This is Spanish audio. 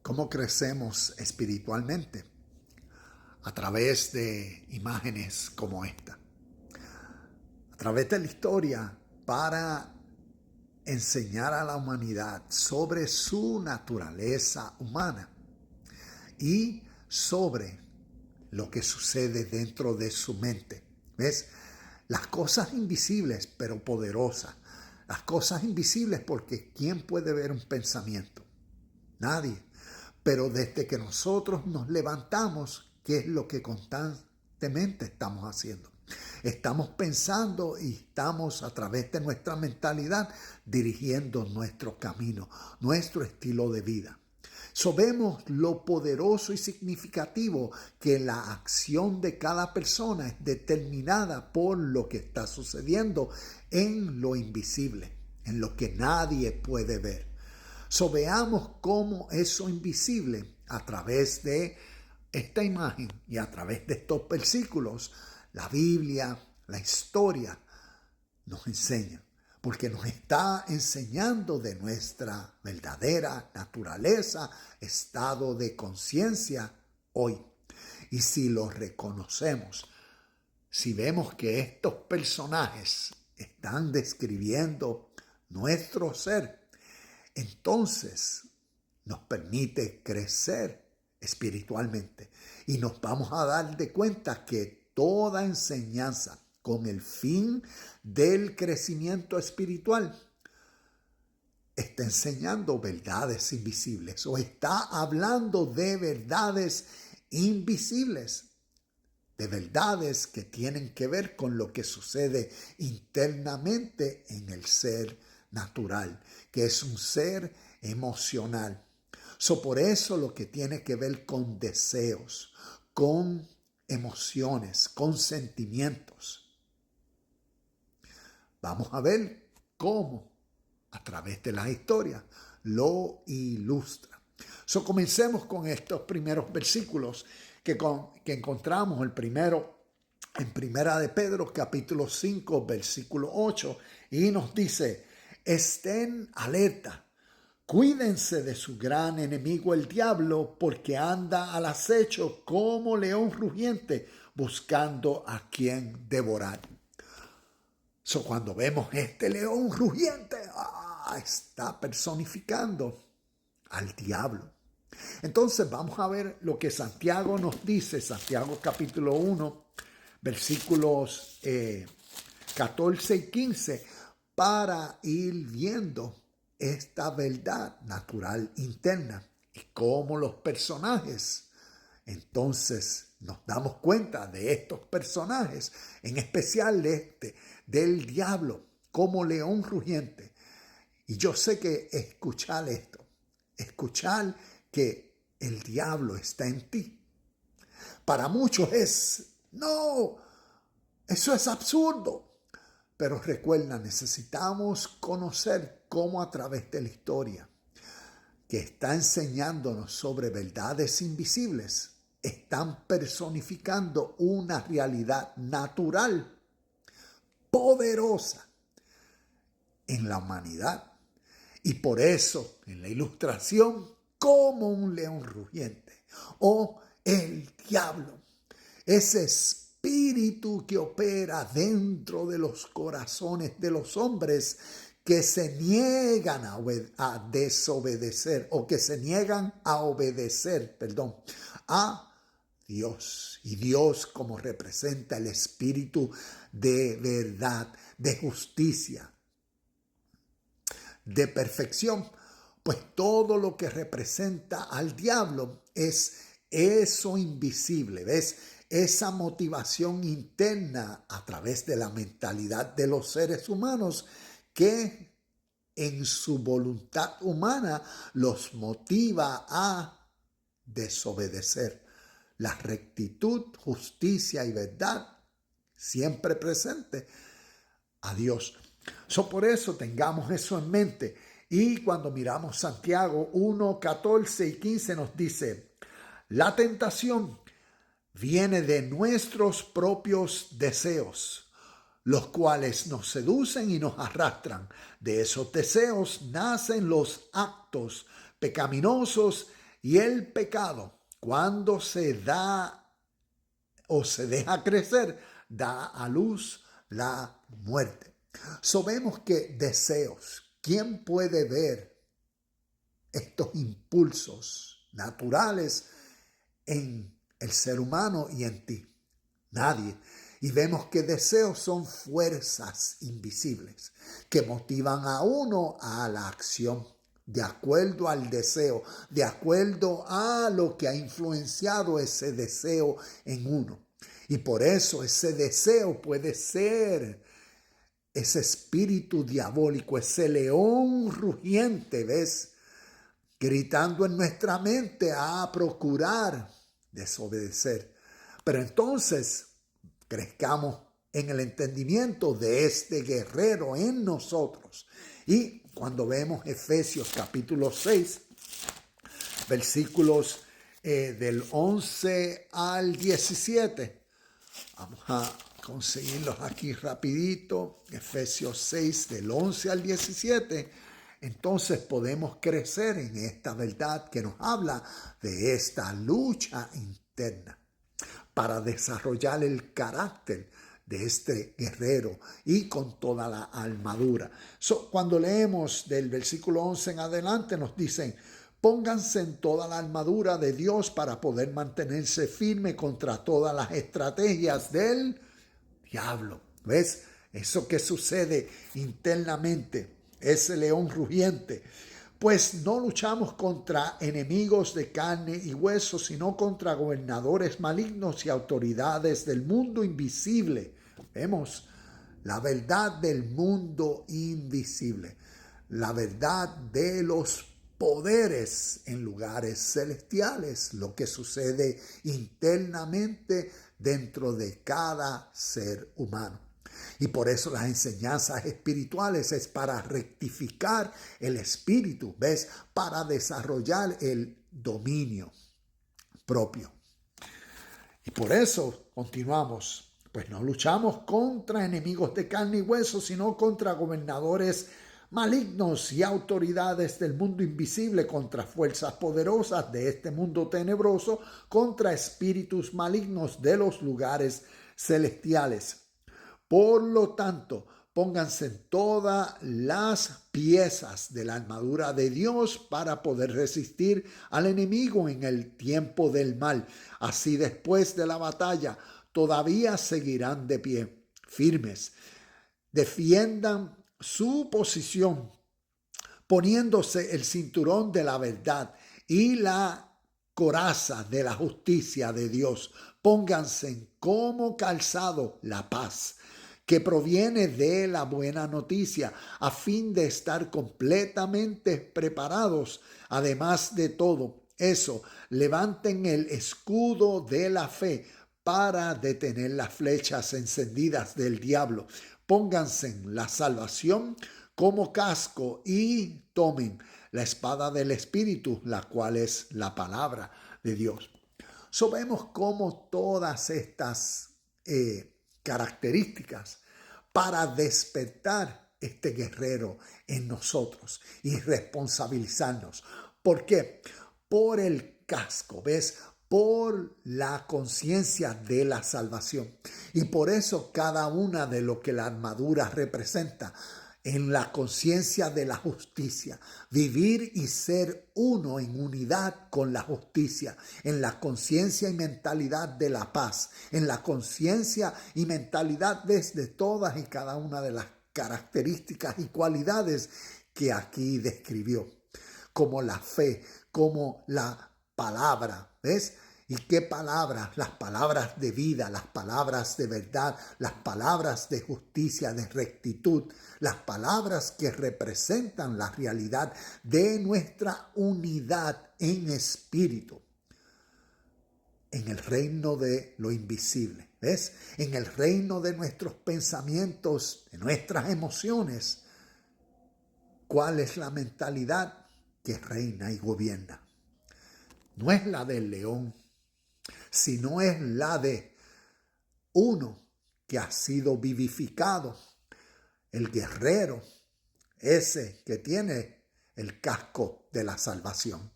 ¿Cómo crecemos espiritualmente? A través de imágenes como esta. A través de la historia para enseñar a la humanidad sobre su naturaleza humana y sobre lo que sucede dentro de su mente. ¿Ves? Las cosas invisibles pero poderosas. Las cosas invisibles porque ¿quién puede ver un pensamiento? Nadie. Pero desde que nosotros nos levantamos, ¿qué es lo que constantemente estamos haciendo? Estamos pensando y estamos a través de nuestra mentalidad dirigiendo nuestro camino, nuestro estilo de vida. Vemos lo poderoso y significativo que la acción de cada persona es determinada por lo que está sucediendo en lo invisible, en lo que nadie puede ver. Veamos cómo eso invisible a través de esta imagen y a través de estos versículos, la Biblia, la historia nos enseña, porque nos está enseñando de nuestra verdadera naturaleza, estado de conciencia hoy. Y si lo reconocemos, si vemos que estos personajes están describiendo nuestro ser, entonces nos permite crecer espiritualmente y nos vamos a dar de cuenta que toda enseñanza con el fin del crecimiento espiritual está enseñando verdades invisibles o está hablando de verdades invisibles, de verdades que tienen que ver con lo que sucede internamente en el ser natural, que es un ser emocional. Por eso lo que tiene que ver con deseos, con emociones, con sentimientos. Vamos a ver cómo a través de las historias lo ilustra. Comencemos con estos primeros versículos que encontramos. El primero en Primera de Pedro, capítulo 5, versículo 8, y nos dice: estén alerta, cuídense de su gran enemigo el diablo, porque anda al acecho como león rugiente, buscando a quien devorar. Cuando vemos este león rugiente, está personificando al diablo. Entonces vamos a ver lo que Santiago nos dice, Santiago capítulo 1, versículos 14 y 15, para ir viendo esta verdad natural interna y cómo los personajes, entonces nos damos cuenta de estos personajes, en especial del diablo, como león rugiente. Y yo sé que escuchar esto, escuchar que el diablo está en ti, para muchos no, eso es absurdo. Pero recuerda, necesitamos conocer cómo a través de la historia, que está enseñándonos sobre verdades invisibles, están personificando una realidad natural, poderosa en la humanidad. Y por eso, en la ilustración, como un león rugiente o el diablo, ese espíritu que opera dentro de los corazones de los hombres que se niegan a desobedecer o que se niegan a obedecer, a Dios. Y Dios como representa el espíritu de verdad, de justicia, de perfección, pues todo lo que representa al diablo es eso invisible, ¿ves? Esa motivación interna a través de la mentalidad de los seres humanos que en su voluntad humana los motiva a desobedecer la rectitud, justicia y verdad siempre presente a Dios. Por eso tengamos eso en mente. Y cuando miramos Santiago 1, 14 y 15 nos dice: la tentación viene de nuestros propios deseos, los cuales nos seducen y nos arrastran. De esos deseos nacen los actos pecaminosos Y el pecado, cuando se da o se deja crecer, da a luz la muerte. Sabemos que deseos, ¿quién puede ver estos impulsos naturales en el ser humano y en ti? Nadie. Y vemos que deseos son fuerzas invisibles que motivan a uno a la acción de acuerdo al deseo, de acuerdo a lo que ha influenciado ese deseo en uno. Y por eso ese deseo puede ser ese espíritu diabólico, ese león rugiente, ¿ves? Gritando en nuestra mente a procurar desobedecer. Pero entonces crezcamos en el entendimiento de este guerrero en nosotros. Y cuando vemos Efesios capítulo 6, versículos del 11 al 17, vamos a conseguirlos aquí rapidito. Efesios 6 del 11 al 17. Entonces podemos crecer en esta verdad que nos habla de esta lucha interna para desarrollar el carácter de este guerrero y con toda la armadura. Cuando leemos del versículo 11 en adelante nos dicen: pónganse en toda la armadura de Dios para poder mantenerse firme contra todas las estrategias del diablo. ¿Ves? Eso que sucede internamente, ese león rugiente. Pues no luchamos contra enemigos de carne y hueso, sino contra gobernadores malignos y autoridades del mundo invisible. Vemos la verdad del mundo invisible, la verdad de los poderes en lugares celestiales, lo que sucede internamente dentro de cada ser humano. Y por eso las enseñanzas espirituales es para rectificar el espíritu, ¿ves? Para desarrollar el dominio propio. Y por eso continuamos. Pues no luchamos contra enemigos de carne y hueso, sino contra gobernadores malignos y autoridades del mundo invisible, contra fuerzas poderosas de este mundo tenebroso, contra espíritus malignos de los lugares celestiales. Por lo tanto, pónganse todas las piezas de la armadura de Dios para poder resistir al enemigo en el tiempo del mal. Así después de la batalla todavía seguirán de pie, firmes. Defiendan su posición poniéndose el cinturón de la verdad y la coraza de la justicia de Dios. Pónganse como calzado la paz, que proviene de la buena noticia, a fin de estar completamente preparados. Además de todo eso, levanten el escudo de la fe para detener las flechas encendidas del diablo. Pónganse la salvación como casco y tomen la espada del Espíritu, la cual es la palabra de Dios. Vemos cómo todas estas características para despertar este guerrero en nosotros y responsabilizarnos. ¿Por qué? Por el casco, ¿ves? Por la conciencia de la salvación. Y por eso cada una de lo que la armadura representa, en la conciencia de la justicia, vivir y ser uno en unidad con la justicia, en la conciencia y mentalidad de la paz, en la conciencia y mentalidad desde todas y cada una de las características y cualidades que aquí describió, como la fe, como la palabra, ¿ves? ¿Y qué palabras? Las palabras de vida, las palabras de verdad, las palabras de justicia, de rectitud, las palabras que representan la realidad de nuestra unidad en espíritu, en el reino de lo invisible, ¿ves? En el reino de nuestros pensamientos, de nuestras emociones. ¿Cuál es la mentalidad que reina y gobierna? No es la del león, sino es la de uno que ha sido vivificado, el guerrero, ese que tiene el casco de la salvación.